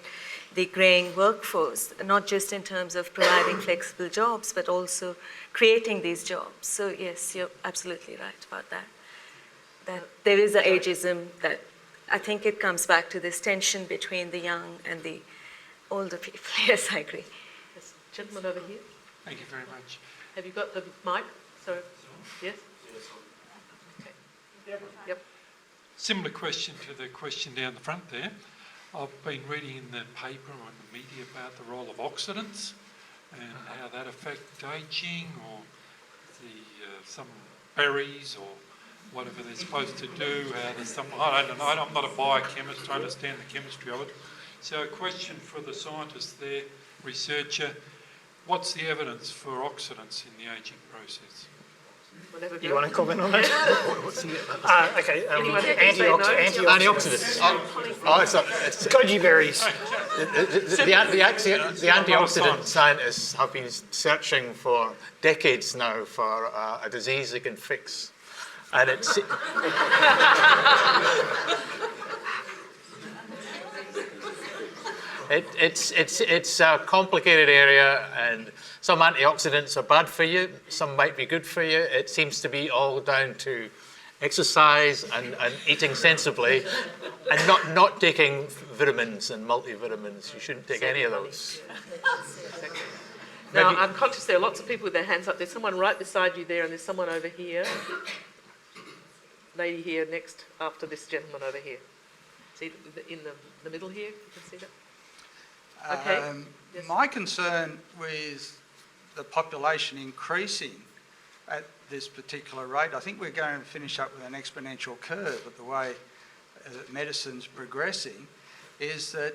the greying workforce, not just in terms of providing flexible jobs, but also creating these jobs. So yes, you're absolutely right about that. That there is an ageism that I think it comes back to this tension between the young and the older people. Yes, I agree. Yes. Gentleman over here. Thank you very much. Have you got the mic? So, yes? Okay. Yep. Similar question to the question down the front there. I've been reading in the paper or in the media about the role of oxidants and how that affect ageing or some berries or whatever they're supposed to do. There's some, I don't know, I'm not a biochemist, I understand the chemistry of it. So a question for the scientist there, researcher, what's the evidence for oxidants in the ageing process? You want to comment on that? Okay. Anyone who can say no? Antioxidants. It's Goji berries. the antioxidant scientists have been searching for decades now for a disease they can fix. And it's a complicated area, and some antioxidants are bad for you, some might be good for you. It seems to be all down to exercise and eating sensibly, and not taking vitamins and multivitamins. You shouldn't take any of those. Now, I'm conscious there are lots of people with their hands up. There's someone right beside you there, and there's someone over here. Lady here next after this gentleman over here. See in the middle here? You can see that? Okay. My concern with the population increasing at this particular rate, I think we're going to finish up with an exponential curve of the way that medicine's progressing, is that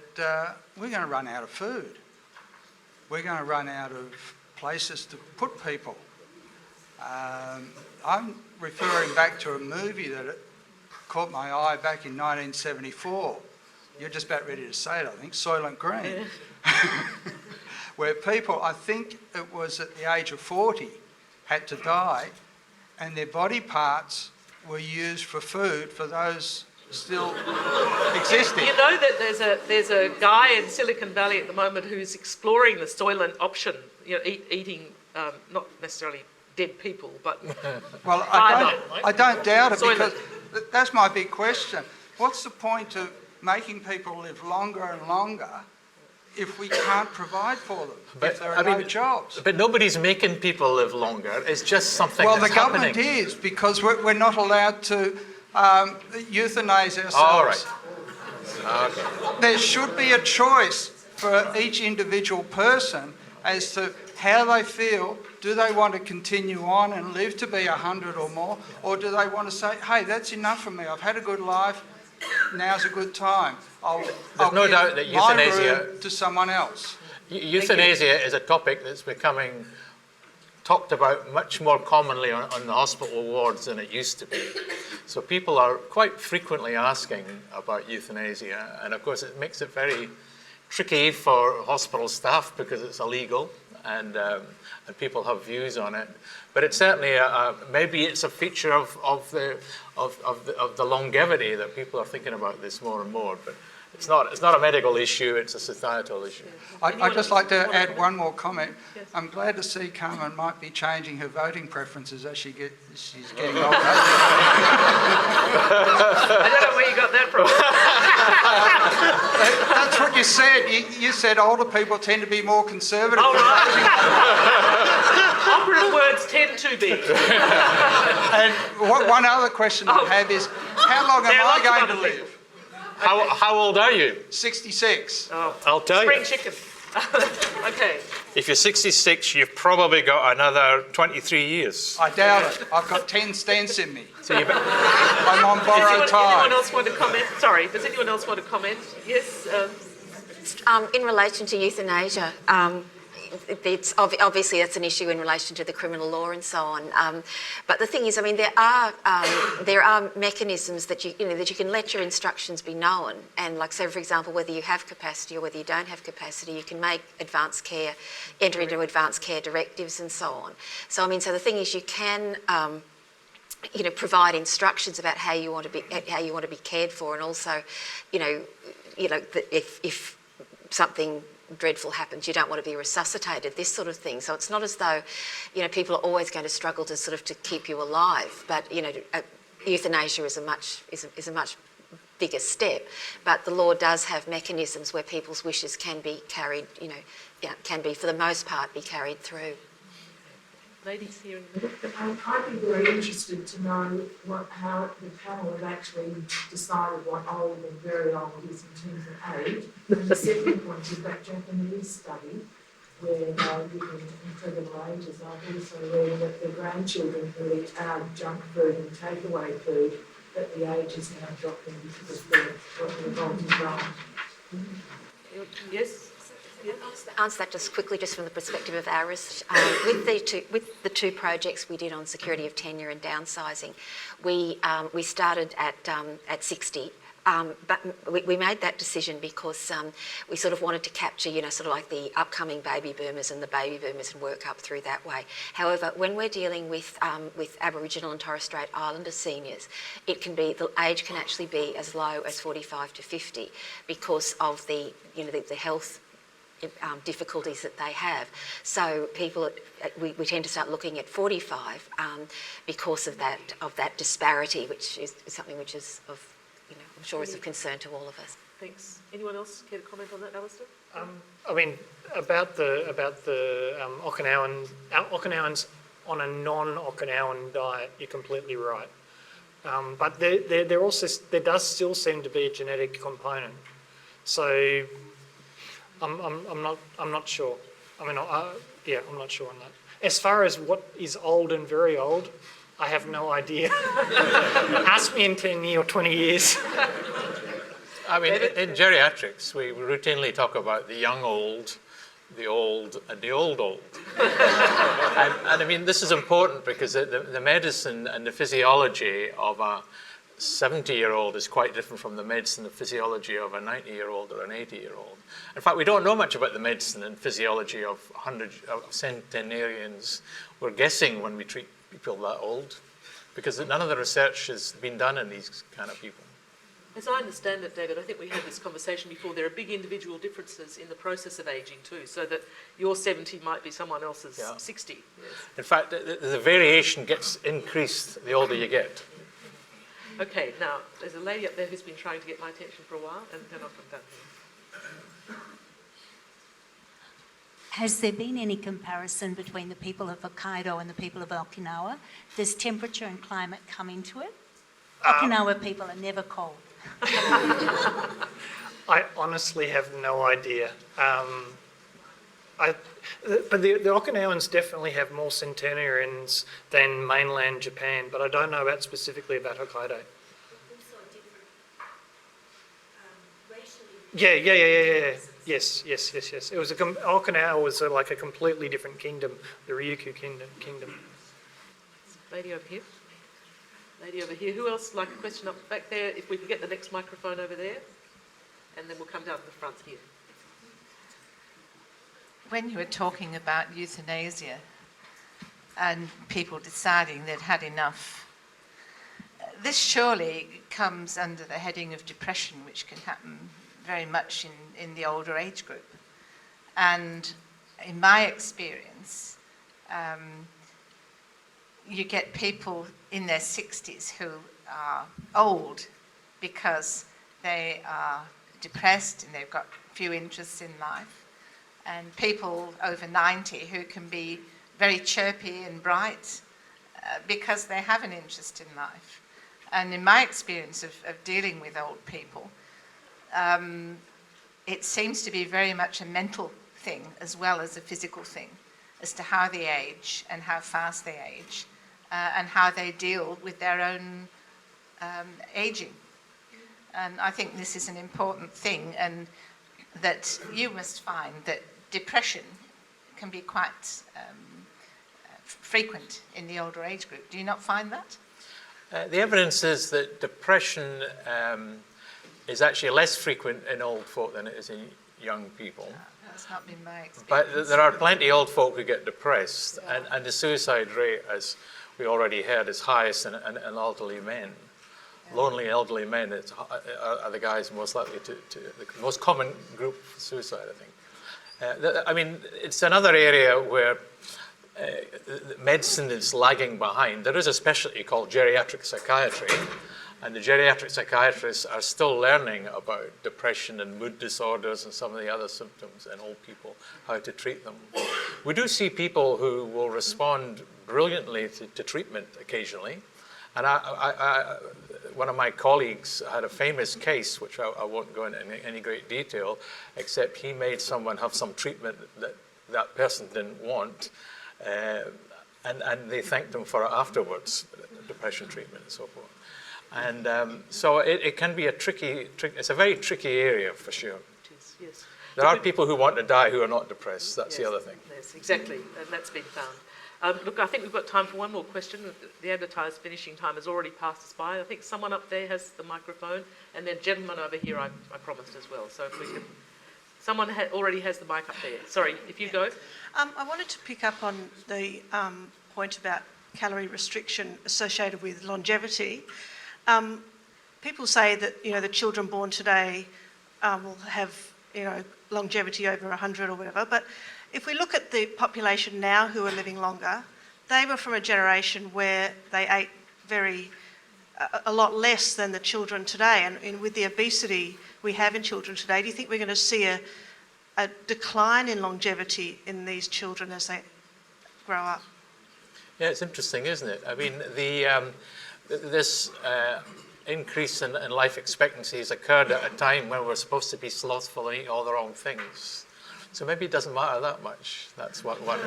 we're going to run out of food. We're going to run out of places to put people. I'm referring back to a movie that caught my eye back in 1974. You're just about ready to say it, I think, Soylent Green. Where people, I think it was at the age of 40, had to die, and their body parts were used for food for those still existing. You know that there's a guy in Silicon Valley at the moment who's exploring the Soylent option, you know, eating not necessarily dead people, but well, I don't doubt it, because that's my big question. What's the point of making people live longer and longer if we can't provide for them, if there are no jobs? But nobody's making people live longer. It's just something well, that's the government happening. is, because we're not allowed to euthanize ourselves. All right. Okay. There should be a choice for each individual person as to how they feel. Do they want to continue on and live to be 100 or more, or do they want to say, hey, that's enough for me, I've had a good life, now's a good time, I'll no give doubt that my euthanasia- room to someone else. Euthanasia is a topic that's becoming talked about much more commonly on the hospital wards than it used to be. So people are quite frequently asking about euthanasia, and of course it makes it very tricky for hospital staff because it's illegal, and people have views on it. But it's certainly maybe it's a feature of the longevity that people are thinking about this more and more. But it's not a medical issue; it's a societal issue. I'd just like to add one more comment. Yes. I'm glad to see Carmen might be changing her voting preferences as she's getting older. I don't know where you got that from. That's what you said. You said older people tend to be more conservative. All right. Operative words tend to be. And one other question I have is, how long am I going to live? How old are you? 66. Oh, I'll tell you. spring chicken. Okay. If you're 66, you've probably got another 23 years. I doubt it. I've got 10 stents in me. So you I'm on borrowed time. Anyone else want to comment? Sorry, does anyone else want to comment? Yes. In relation to euthanasia, it's obviously that's an issue in relation to the criminal law and so on. But the thing is, I mean, there are mechanisms that you can let your instructions be known, and like, so for example, whether you have capacity or whether you don't have capacity, you can make enter into advanced care directives and so on. So I mean, so the thing is, you can provide instructions about how you want to be cared for, and also, if something dreadful happens, you don't want to be resuscitated, this sort of thing. So it's not as though, people are always going to struggle to sort of to keep you alive, but, euthanasia is a much bigger step. But the law does have mechanisms where people's wishes can be carried, can be, for the most part, be carried through. Ladies here in the middle. I'd be very interested to know how the panel have actually decided what old and very old is in terms of age. And the second point is that Japanese study where they're given incredible ages. I've also read that the grandchildren who eat junk food and takeaway food, that the age is now dropping because of the evolving brain. Yes. I'll answer that just quickly, just from the perspective of our research. With the two projects we did on security of tenure and downsizing, we started at 60. But we made that decision because we sort of wanted to capture, sort of like the upcoming baby boomers and the baby boomers and work up through that way. However, when we're dealing with Aboriginal and Torres Strait Islander seniors, the age can actually be as low as 45 to 50 because of the health difficulties that they have. So we tend to start looking at 45 because of that disparity, which is something which is of, I'm sure is of concern to all of us. Thanks. Anyone else care to comment on that, Alistair? I mean, about the Okinawans on a non-Okinawan diet, you're completely right. But there does still seem to be a genetic component. So I'm not sure. I mean, yeah, I'm not sure on that. As far as what is old and very old, I have no idea. Ask me in 10 or 20 years. I mean, in geriatrics, we routinely talk about the young old, the old, and the old. And I mean, this is important because the medicine and the physiology of a 70-year-old is quite different from the medicine and physiology of a 90-year-old or an 80-year-old. In fact, we don't know much about the medicine and physiology of centenarians. We're guessing when we treat people that old, because none of the research has been done in these kind of people. As I understand it, David, I think we had this conversation before, there are big individual differences in the process of ageing too, so that your 70 might be someone else's 60. Yes. In fact, the variation gets increased the older you get. Okay, now, there's a lady up there who's been trying to get my attention for a while, and then I'll come down here. Has there been any comparison between the people of Hokkaido and the people of Okinawa? Does temperature and climate come into it? Okinawa people are never cold. I honestly have no idea. But the Okinawans definitely have more centenarians than mainland Japan, but I don't know specifically about Hokkaido. Yeah. Yes. It was Okinawa was like a completely different kingdom, the Ryukyu kingdom. Lady over here. Lady over here. Who else like a question up back there? If we can get the next microphone over there, and then we'll come down to the front here. When you were talking about euthanasia and people deciding they'd had enough, this surely comes under the heading of depression, which can happen very much in the older age group. And in my experience, you get people in their 60s who are old because they are depressed and they've got few interests in life, and people over 90 who can be very chirpy and bright because they have an interest in life. And in my experience of dealing with old people, it seems to be very much a mental thing as well as a physical thing as to how they age and how fast they age and how they deal with their own aging. And I think this is an important thing, and that you must find that depression can be quite frequent in the older age group. Do you not find that? The evidence is that depression is actually less frequent in old folk than it is in young people. That's not been my experience. But there are plenty of old folk who get depressed, and the suicide rate, as we already heard, is highest in elderly men. Yeah. Lonely elderly men are the guys most likely to the most common group for suicide, I think. I mean, it's another area where medicine is lagging behind. There is a specialty called geriatric psychiatry, and the geriatric psychiatrists are still learning about depression and mood disorders and some of the other symptoms in old people, how to treat them. We do see people who will respond brilliantly to treatment occasionally. And one of my colleagues had a famous case, which I won't go into any great detail, except he made someone have some treatment that person didn't want, and they thanked him for it afterwards, depression treatment and so forth. And so it can be it's a very tricky area for sure. It is, yes. There are people who want to die who are not depressed, that's the other thing. Yes, exactly, and that's been found. Look, I think we've got time for one more question. The advertised finishing time has already passed us by. I think someone up there has the microphone, and then gentleman over here I promised as well. So if we can, someone already has the mic up there. Sorry, if you go. I wanted to pick up on the point about calorie restriction associated with longevity. People say that the children born today will have longevity over 100 or whatever, but if we look at the population now who are living longer, they were from a generation where they ate a lot less than the children today. And with the obesity we have in children today, do you think we're going to see a decline in longevity in these children as they grow up? Yeah, it's interesting, isn't it? I mean, this increase in life expectancy has occurred at a time when we're supposed to be slothful and eat all the wrong things. So maybe it doesn't matter that much. That's what one.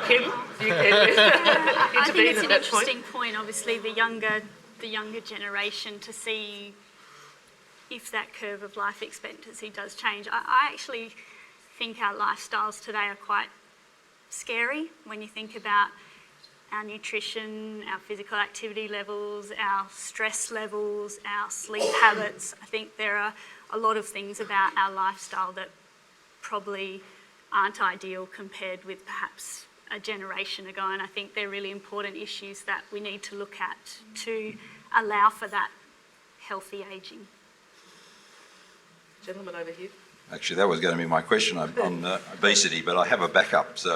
Kim, you can I think intervene it's at an that point. interesting point. Obviously, the younger generation to see if that curve of life expectancy does change. I actually think our lifestyles today are quite scary when you think about our nutrition, our physical activity levels, our stress levels, our sleep habits. I think there are a lot of things about our lifestyle that probably aren't ideal compared with perhaps a generation ago, and I think they're really important issues that we need to look at to allow for that healthy ageing. Gentleman over here. Actually, that was going to be my question on obesity, but I have a backup. So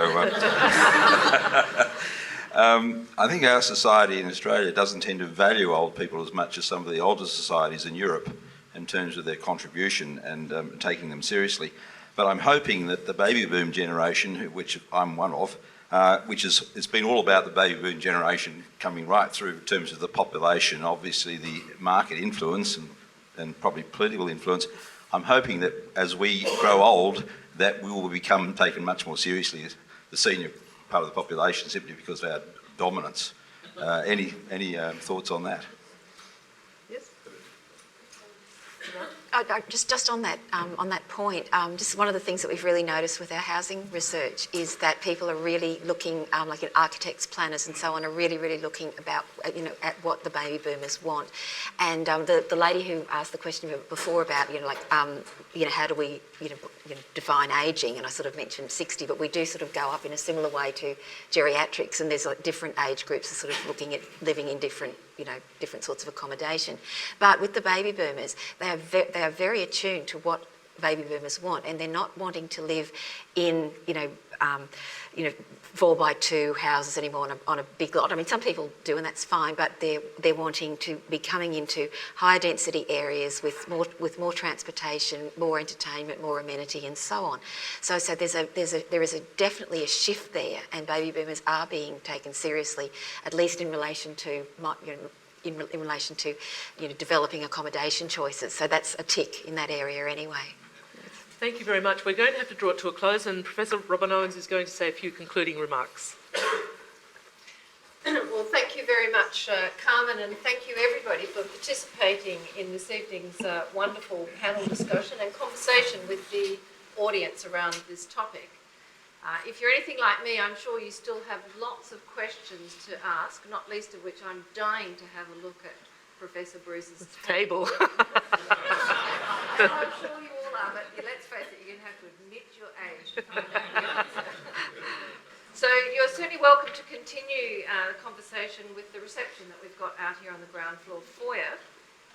I think our society in Australia doesn't tend to value old people as much as some of the older societies in Europe in terms of their contribution and taking them seriously. But I'm hoping that the baby boom generation, which I'm one of, it's been all about the baby boom generation coming right through in terms of the population, obviously the market influence and probably political influence. I'm hoping that as we grow old, that we will become taken much more seriously as the senior part of the population, simply because of our dominance. Any thoughts on that? Yes. Just on that point, just one of the things that we've really noticed with our housing research is that people are really looking, like architects, planners, and so on, are really looking about, at what the baby boomers want. And the lady who asked the question before about, how do we, define ageing? And I sort of mentioned 60, but we do sort of go up in a similar way to geriatrics, and there's like different age groups are sort of looking at living in different sorts of accommodation. But with the baby boomers, they are very attuned to what baby boomers want, and they're not wanting to live in 4x2 houses anymore on a big lot. I mean, some people do, and that's fine, but they're wanting to be coming into higher density areas with more transportation, more entertainment, more amenity, and so on. So there is definitely a shift there, and baby boomers are being taken seriously, at least in relation to in relation to developing accommodation choices. So that's a tick in that area anyway. Thank you very much. We're going to have to draw it to a close, and Professor Robin Owens is going to say a few concluding remarks. Well, thank you very much, Carmen, and thank you everybody for participating in this evening's wonderful panel discussion and conversation with the audience around this topic. If you're anything like me, I'm sure you still have lots of questions to ask, not least of which I'm dying to have a look at Professor Bruce's table. I'm sure you all are, but let's face it, you're going to have to admit your age to find out the answer. So you're certainly welcome to continue the conversation with the reception that we've got out here on the ground floor foyer.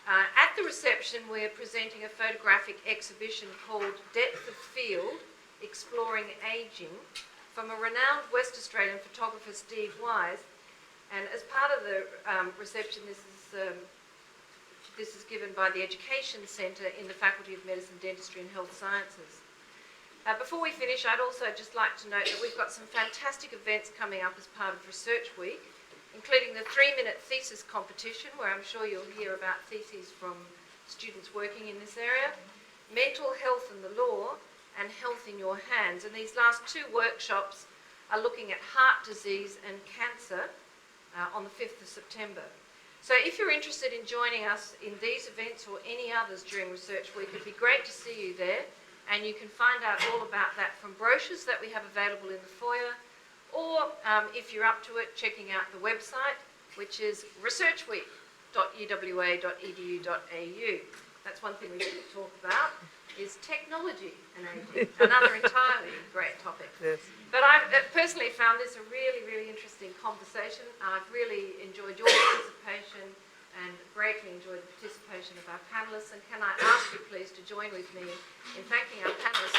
At the reception, we're presenting a photographic exhibition called Depth of Field, Exploring Ageing, from a renowned West Australian photographer, Steve Wise. And as part of the reception, this is given by the Education Centre in the Faculty of Medicine, Dentistry and Health Sciences. Before we finish, I'd also just like to note that we've got some fantastic events coming up as part of Research Week, including the 3-minute thesis competition, where I'm sure you'll hear about theses from students working in this area, mental health and the law, and health in your hands. And these last 2 workshops are looking at heart disease and cancer on the 5th of September. So if you're interested in joining us in these events or any others during Research Week, it'd be great to see you there. And you can find out all about that from brochures that we have available in the foyer, or if you're up to it, checking out the website, which is researchweek.uwa.edu.au. That's one thing we didn't talk about, is technology and ageing, another entirely great topic. Yes. But I've personally found this a really, really interesting conversation. I've really enjoyed your participation and greatly enjoyed the participation of our panellists. And can I ask you please to join with me in thanking our panellists